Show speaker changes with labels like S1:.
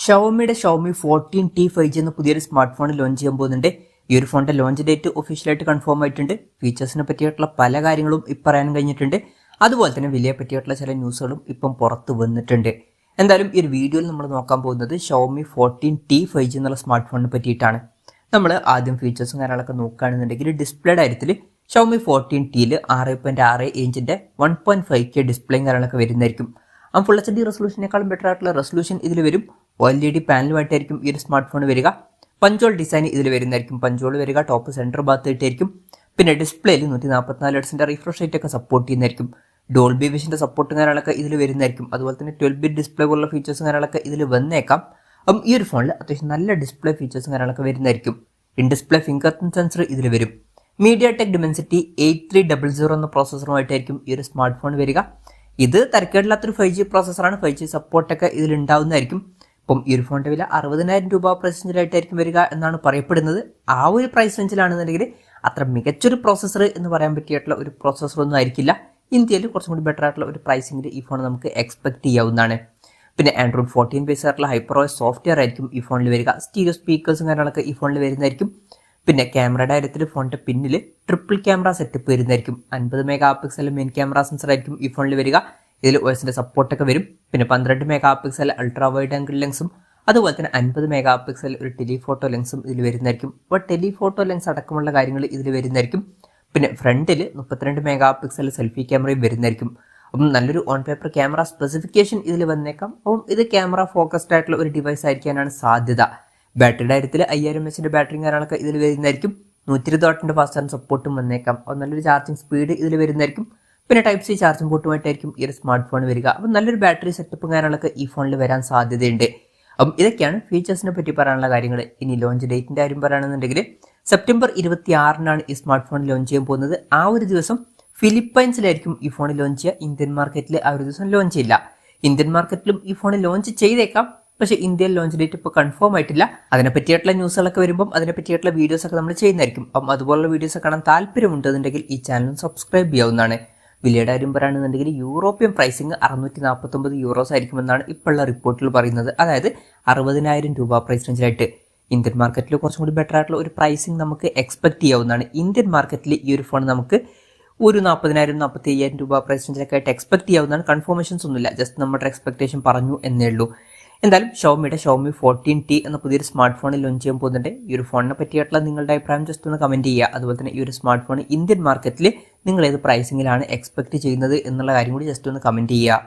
S1: ഷവോമിയുടെ Xiaomi 14T 5G എന്ന പുതിയൊരു smart phone launch ചെയ്യാൻ പോകുന്നുണ്ട്. ഈ ഒരു ഫോണിന്റെ ലോഞ്ച് ഡേറ്റ് ഒഫീഷ്യലായിട്ട് കൺഫേം ആയിട്ടുണ്ട്. ഫീച്ചേഴ്സിനെ പറ്റിയിട്ടുള്ള പല കാര്യങ്ങളും ഇപ്പം പറയാൻ കഴിഞ്ഞിട്ടുണ്ട്. അതുപോലെ തന്നെ വിലയെ പറ്റിയിട്ടുള്ള ചില ന്യൂസുകളും ഇപ്പം പുറത്ത് വന്നിട്ടുണ്ട്. എന്തായാലും ഈ ഒരു വീഡിയോയിൽ നമ്മൾ നോക്കാൻ പോകുന്നത് ഷവോമി 14T 5G എന്നുള്ള സ്മാർട്ട് ഫോണിനെ പറ്റിയിട്ടാണ്. നമ്മൾ ആദ്യം ഫീച്ചേഴ്സും കാര്യങ്ങളൊക്കെ നോക്കുകയാണെന്നുണ്ടെങ്കിൽ ഡിസ്പ്ലേയുടെ കാര്യത്തിൽ ഷവോമി 14T 6.6 ഇഞ്ചിന്റെ 1.5K ഡിസ്പ്ലേയും കാര്യങ്ങളൊക്കെ വരുന്നതായിരിക്കും. ഫുൾ HD റെസൊല്യൂഷനേക്കാളും ബെറ്റർ ആയിട്ടുള്ള റെസൊല്യൂഷൻ ഇതിൽ വരും. OLED പാനലുമായിട്ടായിരിക്കും ഈ ഒരു സ്മാർട്ട് ഫോൺ വരിക. പഞ്ചോൾ ഡിസൈൻ ഇതിൽ വരുന്നതായിരിക്കും. പഞ്ചോൾ വരിക ടോപ്പ് സെൻറ്റർ ഭാഗത്തായിട്ടായിരിക്കും. പിന്നെ ഡിസ്പ്ലേയിൽ 144 ഹെർട്സിന്റെ റിഫ്രഷ് റേറ്റ് ഒക്കെ സപ്പോർട്ട് ചെയ്യുന്നതായിരിക്കും. ഡോൾബി വിഷന്റെ സപ്പോർട്ടും കാര്യങ്ങളൊക്കെ ഇതിൽ വരുന്നതായിരിക്കും. അതുപോലെ തന്നെ 12-bit ഡിസ്പ്ലേ പോലുള്ള ഫീച്ചേഴ്സും കാര്യങ്ങളൊക്കെ ഇതിൽ വന്നേക്കാം. അപ്പം ഈ ഒരു ഫോണിൽ അത്യാവശ്യം നല്ല ഡിസ്പ്ലേ ഫീച്ചേഴ്സും കാര്യങ്ങളൊക്കെ വരുന്നതായിരിക്കും. In display finger print sensor ഇതിൽ വരും. MediaTek Dimensity 8300 എന്ന പ്രോസസ്സറുമായിട്ടായിരിക്കും ഈ ഒരു സ്മാർട്ട് ഫോൺ വരിക. ഇത് തരക്കേടില്ലാത്തൊരു 5G പ്രോസസ്സറാണ്. 5G സപ്പോർട്ടൊക്കെ ഇതിൽ ഉണ്ടാവുന്നതായിരിക്കും. ഇപ്പം ഈ ഒരു ഫോണിന്റെ വില 60,000 രൂപ പ്രൈസ് റേഞ്ചിലായിട്ടായിരിക്കും വരിക എന്നാണ് പറയപ്പെടുന്നത്. ആ ഒരു പ്രൈസ് റേഞ്ചിലാണെന്നുണ്ടെങ്കിൽ അത്ര മികച്ചൊരു പ്രോസസ്സർ എന്ന് പറയാൻ പറ്റിയിട്ടുള്ള ഒരു പ്രോസസ്സറൊന്നും ആയിരിക്കില്ല. ഇന്ത്യയിൽ കുറച്ചും കൂടി ബെറ്റർ ആയിട്ടുള്ള ഒരു പ്രൈസിംഗിൽ ഈ ഫോൺ നമുക്ക് എക്സ്പെക്ട് ചെയ്യാവുന്നതാണ്. പിന്നെ Android 14 ബേസ് ആയിട്ടുള്ള HyperOS സോഫ്റ്റ്വെയർ ആയിരിക്കും ഈ ഫോണിൽ വരിക. സ്റ്റീരിയോ സ്പീക്കേഴ്സും കാര്യങ്ങളൊക്കെ ഈ ഫോണിൽ വരുന്നതായിരിക്കും. പിന്നെ ക്യാമറയുടെ കാര്യത്തിൽ ഫോണിന്റെ പിന്നിൽ ട്രിപ്പിൾ ക്യാമറ സെറ്റപ്പ് വരുന്നതായിരിക്കും. 50 mega pixel main camera sensor ആയിരിക്കും ഈ ഫോണിൽ വരിക. ഇതിൽ OSന്റെ സപ്പോർട്ടൊക്കെ വരും. പിന്നെ 12 mega pixel ultra wide angle ലെൻസും അതുപോലെ തന്നെ 50 മെഗാ പിക്സൽ ഒരു ടെലിഫോട്ടോ ലെൻസും ഇതിൽ വരുന്നതായിരിക്കും. അപ്പോൾ ടെലിഫോട്ടോ ലെൻസ് അടക്കമുള്ള കാര്യങ്ങൾ ഇതിൽ വരുന്നതായിരിക്കും. പിന്നെ ഫ്രണ്ടിൽ 32 മെഗാ പിക്സൽ സെൽഫി ക്യാമറയും വരുന്നതായിരിക്കും. അപ്പം നല്ലൊരു ഓൺ പേപ്പർ ക്യാമറ സ്പെസിഫിക്കേഷൻ ഇതിൽ വന്നേക്കാം. അപ്പം ഇത് ക്യാമറ ഫോക്കസ്ഡ് ആയിട്ടുള്ള ഒരു ഡിവൈസ് ആയിരിക്കാനാണ് സാധ്യത. ബാറ്ററിയുടെ കാര്യത്തിൽ 5000 mAh ബാറ്ററിയും കാര്യങ്ങളൊക്കെ ഇതിൽ വരുന്നതായിരിക്കും. 120 വാട്ടിന്റെ ഫാസ്റ്റ് ചാർജ് സപ്പോർട്ടും വന്നേക്കാം. അപ്പോൾ നല്ലൊരു ചാർജിങ് സ്പീഡ് ഇതിൽ വരുന്നതായിരിക്കും. പിന്നെ Type-C ചാർജിംഗ് പോർട്ടുമായിട്ടായിരിക്കും ഈ ഒരു സ്മാർട്ട് ഫോൺ വരിക. അപ്പം നല്ലൊരു ബാറ്ററി സെറ്റപ്പും കാര്യങ്ങളൊക്കെ ഈ ഫോണിൽ വരാൻ സാധ്യതയുണ്ട്. അപ്പം ഇതൊക്കെയാണ് ഫീച്ചേഴ്സിനെ പറ്റി പറയാനുള്ള കാര്യങ്ങൾ. ഇനി ലോഞ്ച് ഡേറ്റിന്റെ കാര്യം പറയുകയാണെന്നുണ്ടെങ്കിൽ സെപ്റ്റംബർ 26-നാണ് ഈ സ്മാർട്ട് ഫോൺ ലോഞ്ച് ചെയ്യാൻ പോകുന്നത്. ആ ഒരു ദിവസം ഫിലിപ്പൈൻസിലായിരിക്കും ഈ ഫോൺ ലോഞ്ച് ചെയ്യുക. ഇന്ത്യൻ മാർക്കറ്റിൽ ആ ഒരു ദിവസം ലോഞ്ച് ചെയ്യില്ല. ഇന്ത്യൻ മാർക്കറ്റിലും ഈ ഫോൺ ലോഞ്ച് ചെയ്തേക്കാം. പക്ഷേ ഇന്ത്യയിൽ ലോഞ്ച് ഡേറ്റ് ഇപ്പോൾ കൺഫേം ആയിട്ടില്ല. അതിനെ പറ്റിയിട്ടുള്ള ന്യൂസുകളൊക്കെ വരുമ്പം അതിനെ പറ്റിയിട്ടുള്ള വീഡിയോസൊക്കെ നമ്മൾ ചെയ്യുന്നതായിരിക്കും. അപ്പം അതുപോലുള്ള വീഡിയോസ് കാണാൻ താല്പര്യമുണ്ടെന്നുണ്ടെങ്കിൽ ഈ ചാനൽ സബ്സ്ക്രൈബ് ചെയ്യാവുന്നതാണ്. വിലയുടെ കാര്യം പറയുകയാണെന്നുണ്ടെങ്കിൽ യൂറോപ്യൻ പ്രൈസിങ് 649 യൂറോസ് ആയിരിക്കുമെന്നാണ് ഇപ്പോഴുള്ള റിപ്പോർട്ടിൽ പറയുന്നത്. അതായത് 60,000 രൂപ പ്രൈസ് റേഞ്ചിലായിട്ട്. ഇന്ത്യൻ മാർക്കറ്റിൽ കുറച്ചും കൂടി ബെറ്റർ ആയിട്ടുള്ള ഒരു പ്രൈസിങ് നമുക്ക് എക്സ്പെക്ട് ചെയ്യാവുന്നതാണ്. ഇന്ത്യൻ മാർക്കറ്റിൽ ഈ ഒരു ഫോൺ നമുക്ക് ഒരു 40,000-45,000 രൂപ പ്രൈസ് റേഞ്ചിലൊക്കെ ആയിട്ട് എക്സ്പെക്ട് ചെയ്യാവുന്നതാണ്. കൺഫർമേഷൻസ് ഒന്നുമില്ല, ജസ്റ്റ് നമ്മുടെ എക്സ്പെക്ടേഷൻ പറഞ്ഞു എന്നേ ഉള്ളൂ. എന്തായാലും ഷവോമിയുടെ ഷവോമി 14T എന്ന പുതിയൊരു സ്മാർട്ട് ഫോണിൽ ലോഞ്ച് ചെയ്യാൻ പോകുന്നുണ്ട്. ഈ ഒരു ഫോണിനെ പറ്റിയിട്ടുള്ള നിങ്ങളുടെ അഭിപ്രായം ജസ്റ്റ് ഒന്ന് കമന്റ് ചെയ്യുക. അതുപോലെ തന്നെ ഈ ഒരു സ്മാർട്ട് ഫോൺ ഇന്ത്യൻ മാർക്കറ്റിൽ നിങ്ങൾ ഏത് പ്രൈസിങ്ങിലാണ് എക്സ്പെക്ട് ചെയ്യുന്നത് എന്നുള്ള കാര്യം കൂടി ജസ്റ്റ് ഒന്ന് കമന്റ് ചെയ്യുക.